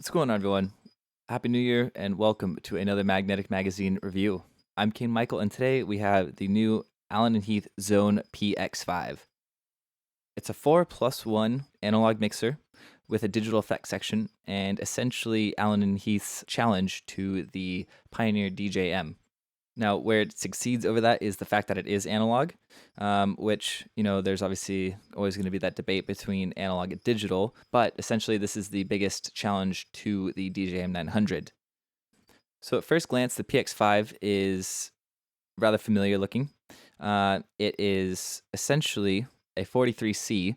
What's going on, everyone? Happy New Year and welcome to another Magnetic Magazine review. I'm King Michael, and today we have the new Allen Heath Xone PX5. It's a 4+1 analog mixer with a digital effects section, and essentially Allen Heath's challenge to the Pioneer DJM. Now, where it succeeds over that is the fact that it is analog, which, there's obviously always going to be that debate between analog and digital, but essentially this is the biggest challenge to the DJM 900. So at first glance, the PX5 is rather familiar looking. It is essentially a 43C,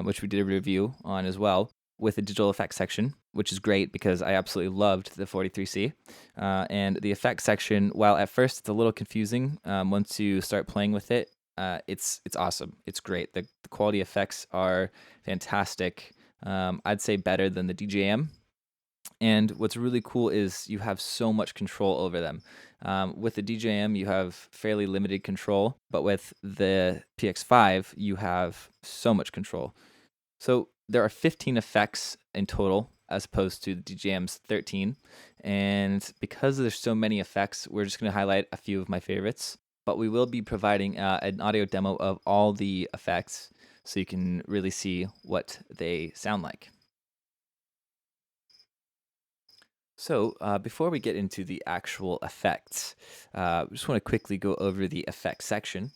which we did a review on as well, with a digital effects section, which is great because I absolutely loved the 43C. And the effects section, while at first it's a little confusing, once you start playing with it, it's awesome. It's great. The quality effects are fantastic. I'd say better than the DJM. And what's really cool is you have so much control over them. With the DJM, you have fairly limited control, but with the PX5, you have so much control. So there are 15 effects in total, as opposed to the DJM's 13. And because there's so many effects, we're just going to highlight a few of my favorites. But we will be providing an audio demo of all the effects so you can really see what they sound like. So before we get into the actual effects, I just want to quickly go over the effects section.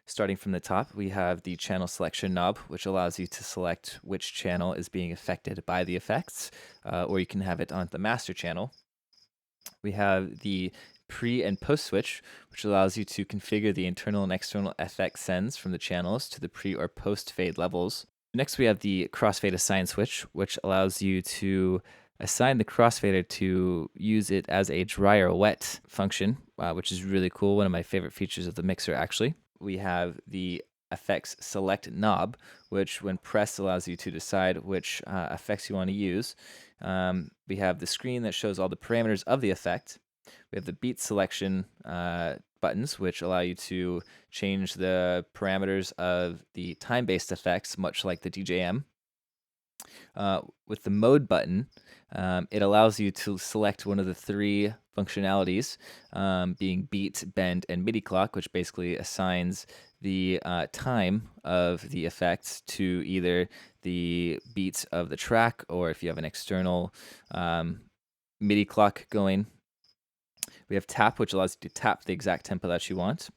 Starting from the top, we have the channel selection knob, which allows you to select which channel is being affected by the effects, or you can have it on the master channel. We have the pre and post switch, which allows you to configure the internal and external effect sends from the channels to the pre or post fade levels. Next, we have the crossfade assign switch, which allows you to assign the crossfader to use it as a dry or wet function, which is really cool. One of my favorite features of the mixer, actually. We have the effects select knob, which when pressed allows you to decide which effects you want to use. We have the screen that shows all the parameters of the effect. We have the beat selection buttons, which allow you to change the parameters of the time-based effects, much like the DJM. With the mode button, it allows you to select one of the three functionalities, being beat, bend, and MIDI clock, which basically assigns the time of the effects to either the beats of the track, or if you have an external MIDI clock going. We have tap, which allows you to tap the exact tempo that you want.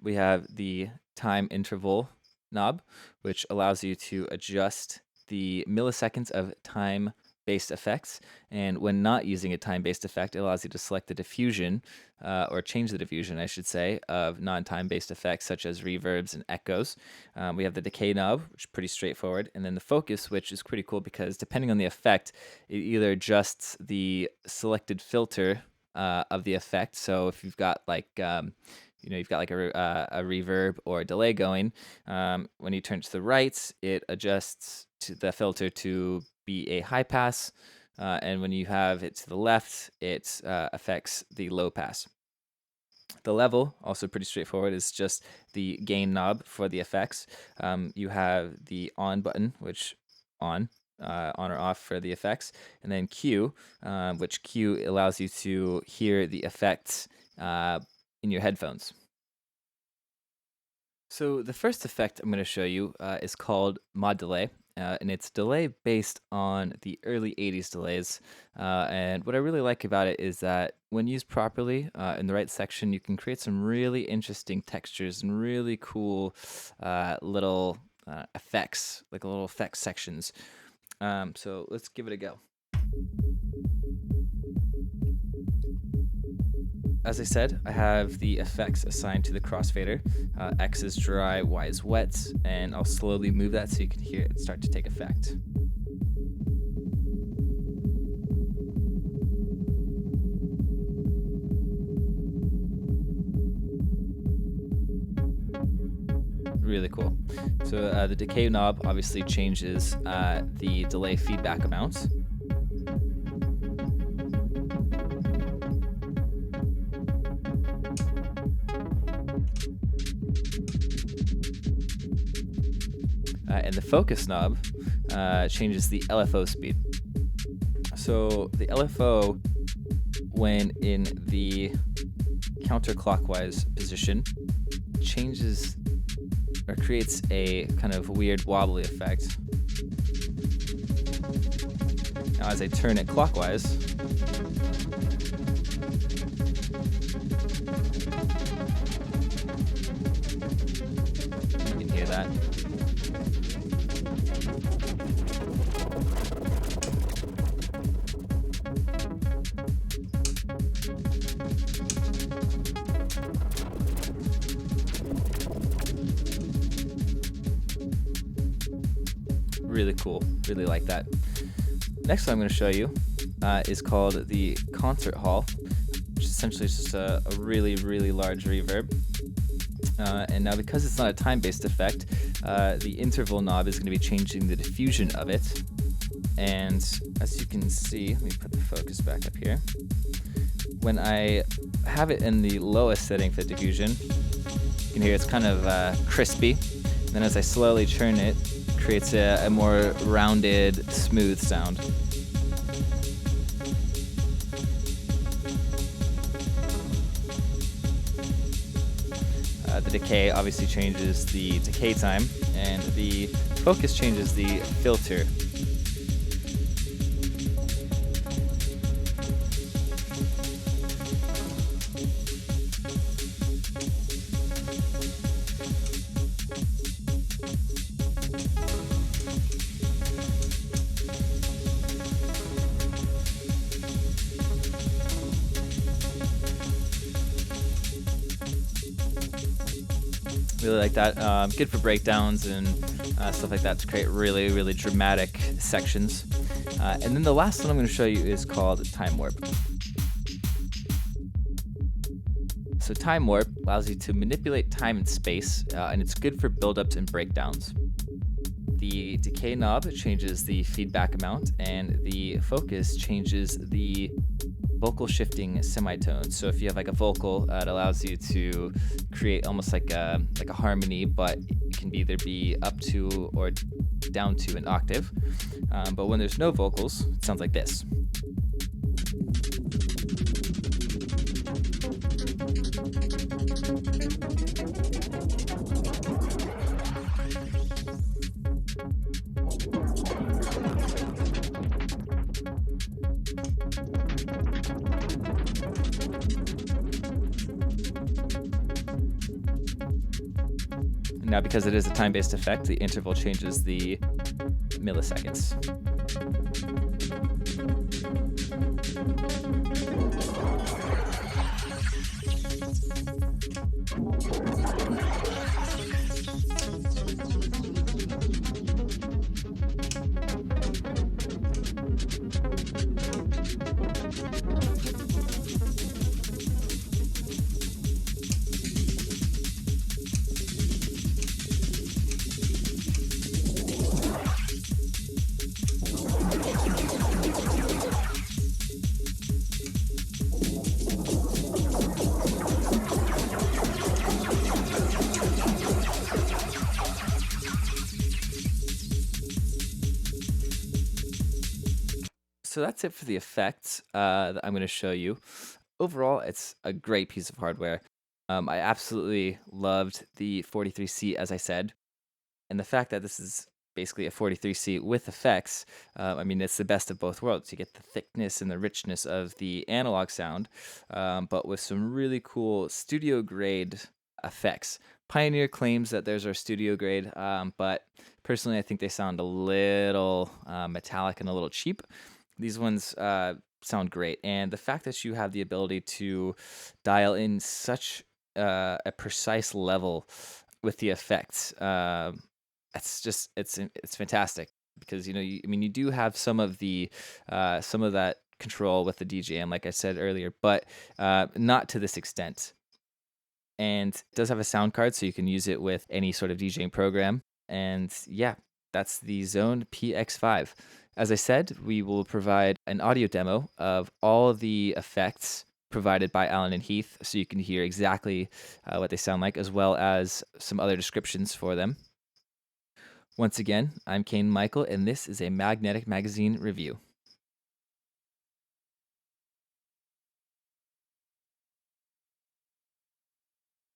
We have the time interval knob, which allows you to adjust the milliseconds of time-based effects, and when not using a time-based effect, it allows you to select the diffusion, or change the diffusion, I should say, of non-time-based effects such as reverbs and echoes. We have the decay knob, which is pretty straightforward, and then the focus, which is pretty cool because depending on the effect, it either adjusts the selected filter of the effect. So if you've got like you've got like a reverb or a delay going. When you turn to the right, it adjusts to the filter to be a high pass, and when you have it to the left, it affects the low pass. The level, also pretty straightforward, is just the gain knob for the effects. You have the on button, which on or off for the effects, and then Q, which Q allows you to hear the effects in your headphones. So the first effect I'm going to show you is called mod delay, and it's delay based on the early 80s delays. And what I really like about it is that when used properly in the right section, you can create some really interesting textures and really cool little effects, like little effects sections. So let's give it a go. As I said, I have the effects assigned to the crossfader. X is dry, Y is wet, and I'll slowly move that so you can hear it start to take effect. Really cool. So the decay knob obviously changes the delay feedback amount. And the focus knob changes the LFO speed. So the LFO, when in the counterclockwise position, changes or creates a kind of weird wobbly effect. Now as I turn it clockwise, you can hear that. Really cool, really like that. Next one I'm going to show you is called the concert hall, which essentially is just a really, really large reverb. And now because it's not a time-based effect, the interval knob is going to be changing the diffusion of it. And as you can see, let me put the focus back up here. When I have it in the lowest setting for diffusion, you can hear it's kind of crispy. And then as I slowly turn it, creates a more rounded, smooth sound. The decay obviously changes the decay time, and the focus changes the filter. Really like that. Good for breakdowns and stuff like that to create really, really dramatic sections. And then the last one I'm going to show you is called Time Warp. So Time Warp allows you to manipulate time and space, and it's good for buildups and breakdowns. The decay knob changes the feedback amount, and the focus changes the vocal shifting semitones. So if you have like a vocal, it allows you to create almost like a harmony, but it can either be up to or down to an octave. But when there's no vocals, it sounds like this. Now, because it is a time-based effect, the interval changes the milliseconds. So that's it for the effects that I'm going to show you. Overall, it's a great piece of hardware. I absolutely loved the 43C, as I said. And the fact that this is basically a 43C with effects, I mean, it's the best of both worlds. You get the thickness and the richness of the analog sound, but with some really cool studio-grade effects. Pioneer claims that theirs are studio grade, but personally, I think they sound a little metallic and a little cheap. These ones sound great, and the fact that you have the ability to dial in such a precise level with the effects, it's fantastic, because you do have some of that control with the DJM, like I said earlier, but not to this extent. And it does have a sound card, so you can use it with any sort of DJing program. And yeah, that's the Xone PX5. As I said, we will provide an audio demo of all of the effects provided by Allen Heath, so you can hear exactly what they sound like, as well as some other descriptions for them. Once again, I'm Kane Michael, and this is a Magnetic Magazine review.